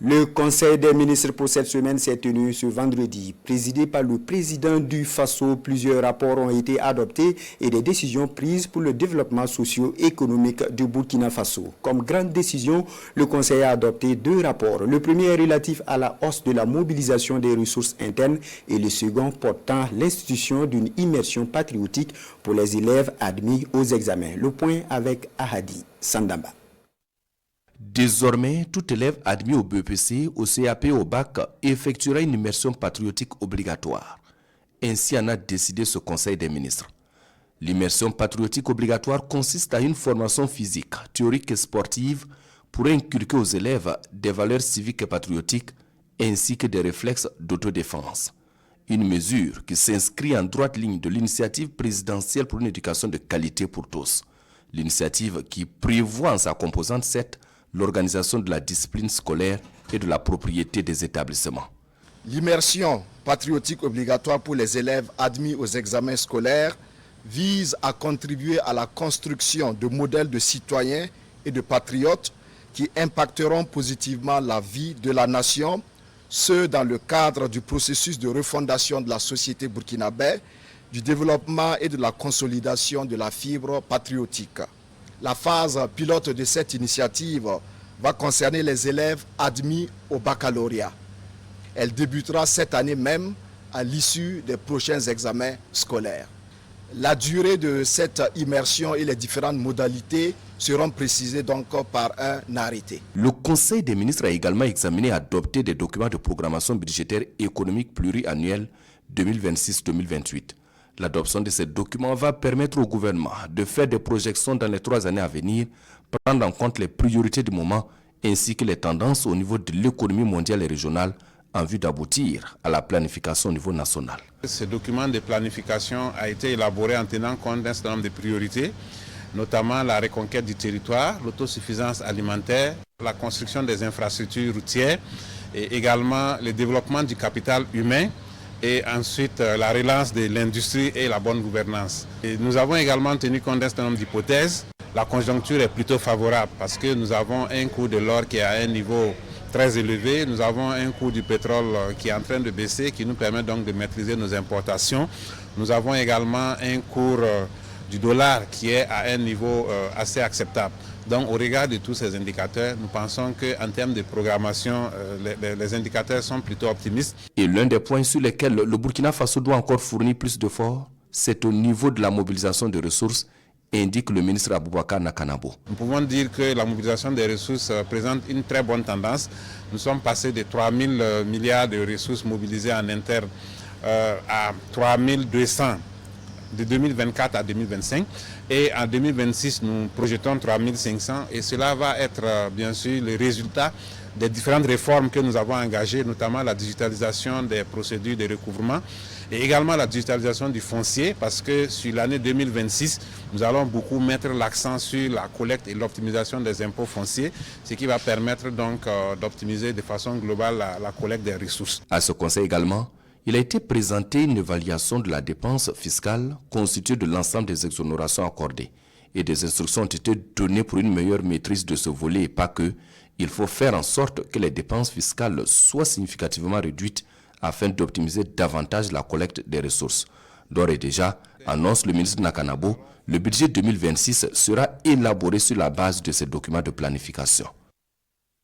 Le Conseil des ministres pour cette semaine s'est tenu ce vendredi. Présidé par le président du Faso, plusieurs rapports ont été adoptés et des décisions prises pour le développement socio-économique du Burkina Faso. Comme grande décision, le Conseil a adopté 2 rapports. Le premier est relatif à la hausse de la mobilisation des ressources internes et le second portant l'institution d'une immersion patriotique pour les élèves admis aux examens. Le point avec Ahadi Sandamba. Désormais, tout élève admis au BEPC, au CAP et au bac effectuera une immersion patriotique obligatoire. Ainsi en a décidé ce Conseil des ministres. L'immersion patriotique obligatoire consiste à une formation physique, théorique et sportive pour inculquer aux élèves des valeurs civiques et patriotiques ainsi que des réflexes d'autodéfense. Une mesure qui s'inscrit en droite ligne de l'initiative présidentielle pour une éducation de qualité pour tous. L'initiative qui prévoit en sa composante 7 l'organisation de la discipline scolaire et de la propriété des établissements. L'immersion patriotique obligatoire pour les élèves admis aux examens scolaires vise à contribuer à la construction de modèles de citoyens et de patriotes qui impacteront positivement la vie de la nation, ce dans le cadre du processus de refondation de la société burkinabé, du développement et de la consolidation de la fibre patriotique. La phase pilote de cette initiative va concerner les élèves admis au baccalauréat. Elle débutera cette année même à l'issue des prochains examens scolaires. La durée de cette immersion et les différentes modalités seront précisées donc par un arrêté. Le Conseil des ministres a également examiné et adopté des documents de programmation budgétaire économique pluriannuelle 2026-2028. L'adoption de ces documents va permettre au gouvernement de faire des projections dans les 3 années à venir, prendre en compte les priorités du moment ainsi que les tendances au niveau de l'économie mondiale et régionale en vue d'aboutir à la planification au niveau national. Ce document de planification a été élaboré en tenant compte d'un certain nombre de priorités, notamment la reconquête du territoire, l'autosuffisance alimentaire, la construction des infrastructures routières et également le développement du capital humain, et ensuite la relance de l'industrie et la bonne gouvernance. Et nous avons également tenu compte d'un certain nombre d'hypothèses. La conjoncture est plutôt favorable parce que nous avons un cours de l'or qui est à un niveau très élevé. Nous avons un cours du pétrole qui est en train de baisser, qui nous permet donc de maîtriser nos importations. Nous avons également un cours du dollar qui est à un niveau assez acceptable. Donc au regard de tous ces indicateurs, nous pensons qu'en termes de programmation, les indicateurs sont plutôt optimistes. Et l'un des points sur lesquels le Burkina Faso doit encore fournir plus d'efforts, c'est au niveau de la mobilisation des ressources, indique le ministre Aboubakar Nakanabo. Nous pouvons dire que la mobilisation des ressources présente une très bonne tendance. Nous sommes passés de 3 000 milliards de ressources mobilisées en interne à 3 200 de 2024 à 2025 et en 2026 nous projetons 3 500 et cela va être bien sûr le résultat des différentes réformes que nous avons engagées, notamment la digitalisation des procédures de recouvrement et également la digitalisation du foncier, parce que sur l'année 2026, nous allons beaucoup mettre l'accent sur la collecte et l'optimisation des impôts fonciers, ce qui va permettre donc d'optimiser de façon globale la collecte des ressources. À ce conseil également, il a été présenté une évaluation de la dépense fiscale constituée de l'ensemble des exonérations accordées et des instructions ont été données pour une meilleure maîtrise de ce volet et pas que. Il faut faire en sorte que les dépenses fiscales soient significativement réduites afin d'optimiser davantage la collecte des ressources. D'ores et déjà, annonce le ministre Nakanabo, le budget 2026 sera élaboré sur la base de ces documents de planification.